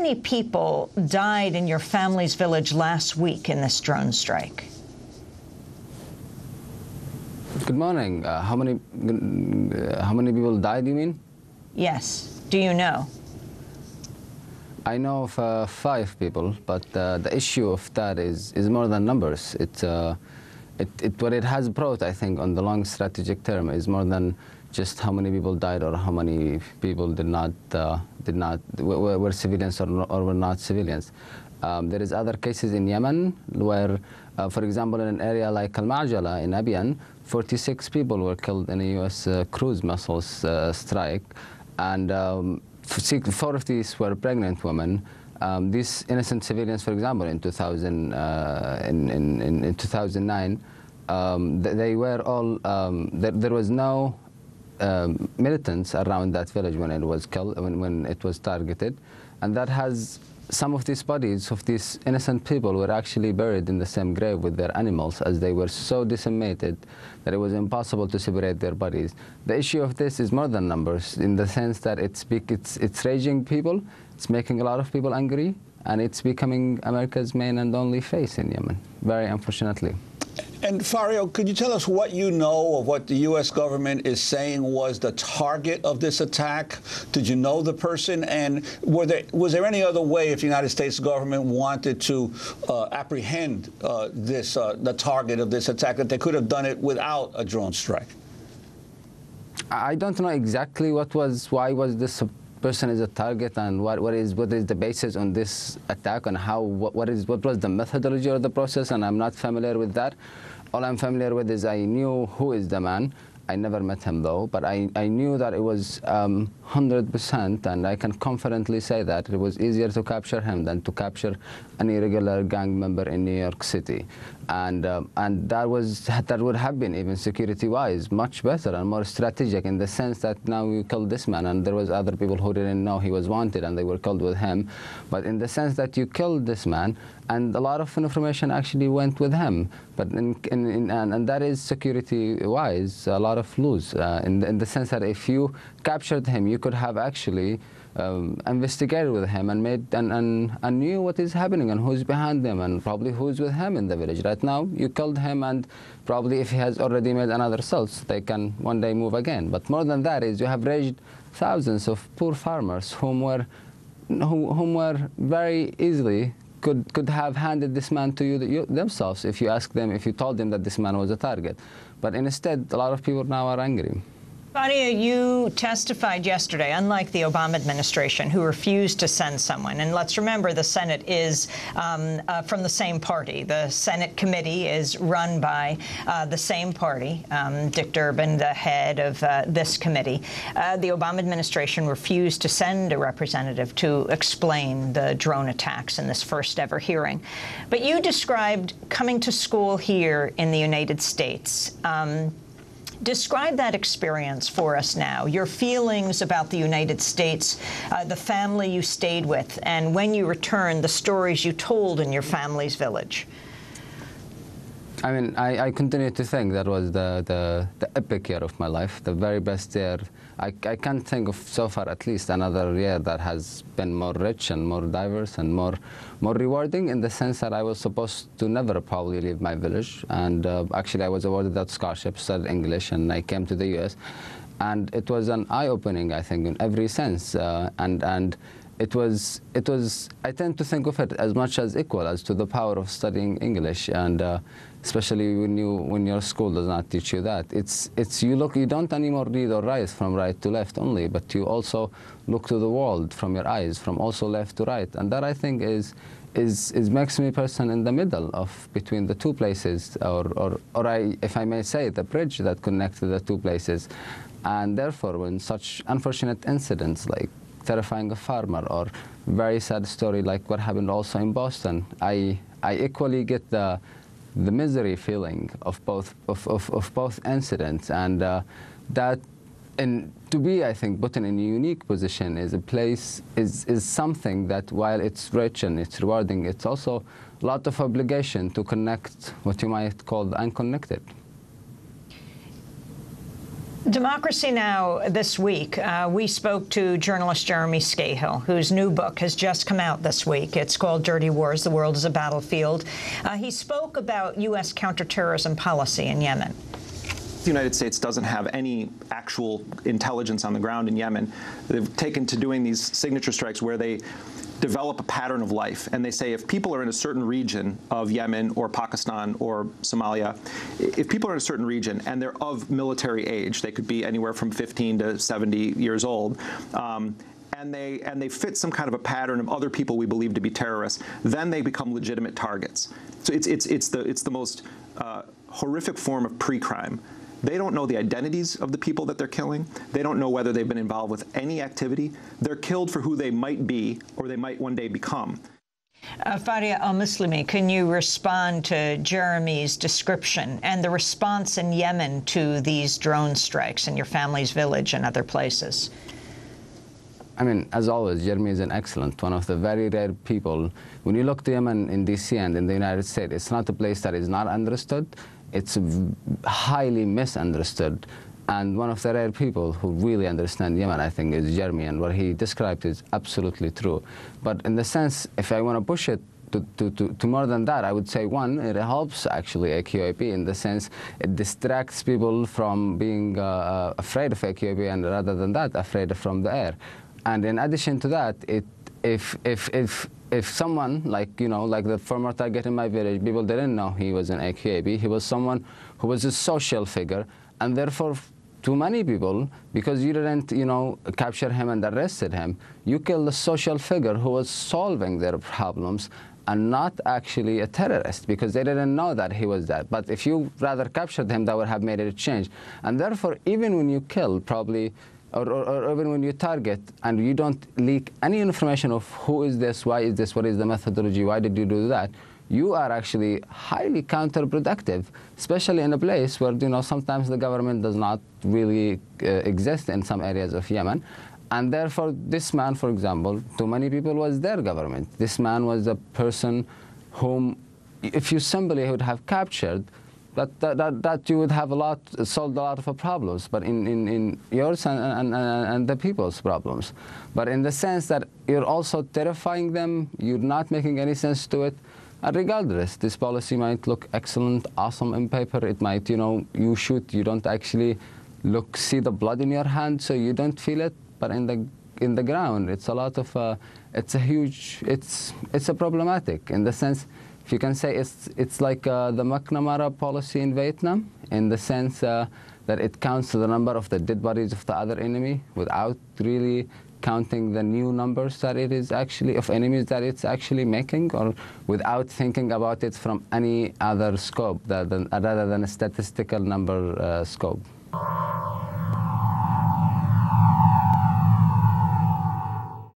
many people died in your family's village last week in this drone strike? Good morning. How many people died, you mean? Yes. Do you know? I know of 5 people, but the issue of that is more than numbers. What it has brought, I think, on the long strategic term is more than just how many people died or how many people were civilians or were not civilians. There is other cases in Yemen where, for example, in an area like al-Muslimi in Abiyan, 46 people were killed in a U.S. cruise missiles strike, and 4 of these were pregnant women. These innocent civilians, for example, in 2009, they were all, there was no militants around that village when it was killed, when it was targeted, and that has some of these bodies of these innocent people were actually buried in the same grave with their animals, as they were so decimated that it was impossible to separate their bodies. The issue of this is more than numbers, in the sense that it's raging people, it's making a lot of people angry, and it's becoming America's main and only face in Yemen, very unfortunately. And Farea, could you tell us what you know of what the U.S. government is saying was the target of this attack? Did you know the person? And was there any other way, if the United States government wanted to apprehend the target of this attack, that they could have done it without a drone strike? I don't know exactly why was this person is a target, and what is the basis on this attack, and what was the methodology or the process, and I'm not familiar with that. All I'm familiar with is I knew who is the man. I never met him though, but I knew that it was 100%, and I can confidently say that it was easier to capture him than to capture an irregular gang member in New York City, and that would have been, even security-wise, much better and more strategic, in the sense that now we killed this man, and there was other people who didn't know he was wanted, and they were killed with him. But in the sense that you killed this man, and a lot of information actually went with him, but and that is security-wise a lot of lose, in the sense that if you captured him, you could have actually investigated with him and knew what is happening and who's behind him and probably who's with him in the village. Right now, you killed him, and probably if he has already made another cells, they can one day move again. But more than that is you have raised thousands of poor farmers whom were very easily could have handed this man to you themselves if you asked them, if you told them that this man was a target. But instead, a lot of people now are angry. Farea, you testified yesterday, unlike the Obama administration, who refused to send someone. And let's remember, the Senate is from the same party. The Senate committee is run by the same party. Dick Durbin, the head of this committee. The Obama administration refused to send a representative to explain the drone attacks in this first ever hearing. But you described coming to school here in the United States. Describe that experience for us now, your feelings about the United States, the family you stayed with, and when you returned, the stories you told in your family's village. I mean, I continue to think that was the epic year of my life, the very best year. I can't think of, so far at least, another year that has been more rich and more diverse and more rewarding, in the sense that I was supposed to never probably leave my village. And actually, I was awarded that scholarship, studied English, and I came to the U.S. And it was an eye-opening, I think, in every sense. And it was. I tend to think of it as much as equal as to the power of studying English, and especially when your school does not teach you that. You don't anymore read or write from right to left only, but you also look to the world from your eyes, from also left to right, and that, I think, makes me a person in the middle of between the two places, or if I may say, the bridge that connects the two places. And therefore, when such unfortunate incidents like terrifying a farmer or very sad story like what happened also in Boston, I equally get the misery feeling of both incidents, and to be, I think, put in a unique position is something that, while it's rich and it's rewarding, it's also a lot of obligation to connect what you might call the unconnected. Democracy Now! This week, we spoke to journalist Jeremy Scahill, whose new book has just come out this week. It's called Dirty Wars, The World is a Battlefield. He spoke about U.S. counterterrorism policy in Yemen. The United States doesn't have any actual intelligence on the ground in Yemen. They've taken to doing these signature strikes where they develop a pattern of life, and they say if people are in a certain region of Yemen or Pakistan or Somalia, if people are in a certain region and they're of military age, they could be anywhere from 15 to 70 years old, and they fit some kind of a pattern of other people we believe to be terrorists, then they become legitimate targets. So it's the most horrific form of pre-crime. They don't know the identities of the people that they're killing. They don't know whether they've been involved with any activity. They're killed for who they might be or they might one day become. Farea alMuslimi, can you respond to Jeremy's description and the response in Yemen to these drone strikes in your family's village and other places? I mean, as always, Jeremy is an excellent, one of the very rare people. When you look to Yemen in D.C. and in the United States, it's not a place that is not understood. It's highly misunderstood. And one of the rare people who really understand Yemen, I think, is Jeremy. And what he described is absolutely true. But in the sense, if I want to push it to more than that, I would say, one, it helps actually AQAP in the sense it distracts people from being afraid of AQAP and rather than that, afraid from the air. And in addition to that, if someone, like the former target in my village, people didn't know he was an AQAP, he was someone who was a social figure, and therefore to many people, because you didn't, capture him and arrested him, you killed a social figure who was solving their problems and not actually a terrorist, because they didn't know that he was that. But if you rather captured him, that would have made it a change. And therefore, even when you kill, probably, or even when you target and you don't leak any information of who is this, why is this, what is the methodology, why did you do that, you are actually highly counterproductive, especially in a place where, sometimes the government does not really exist in some areas of Yemen. And therefore, this man, for example, to many people was their government. This man was a person whom, if you simply would have captured, that you would have solved a lot of problems, but in yours and the people's problems. But in the sense that you're also terrifying them, you're not making any sense to it. And regardless, this policy might look excellent, awesome in paper. It might, you shoot, you don't actually see the blood in your hand, so you don't feel it. But in the ground, it's a lot of, it's a problematic in the sense. If you can say it's like the McNamara policy in Vietnam, in the sense that it counts the number of the dead bodies of the other enemy without really counting the new numbers that it is actually, of enemies that it's actually making, or without thinking about it from any other scope rather than a statistical number scope.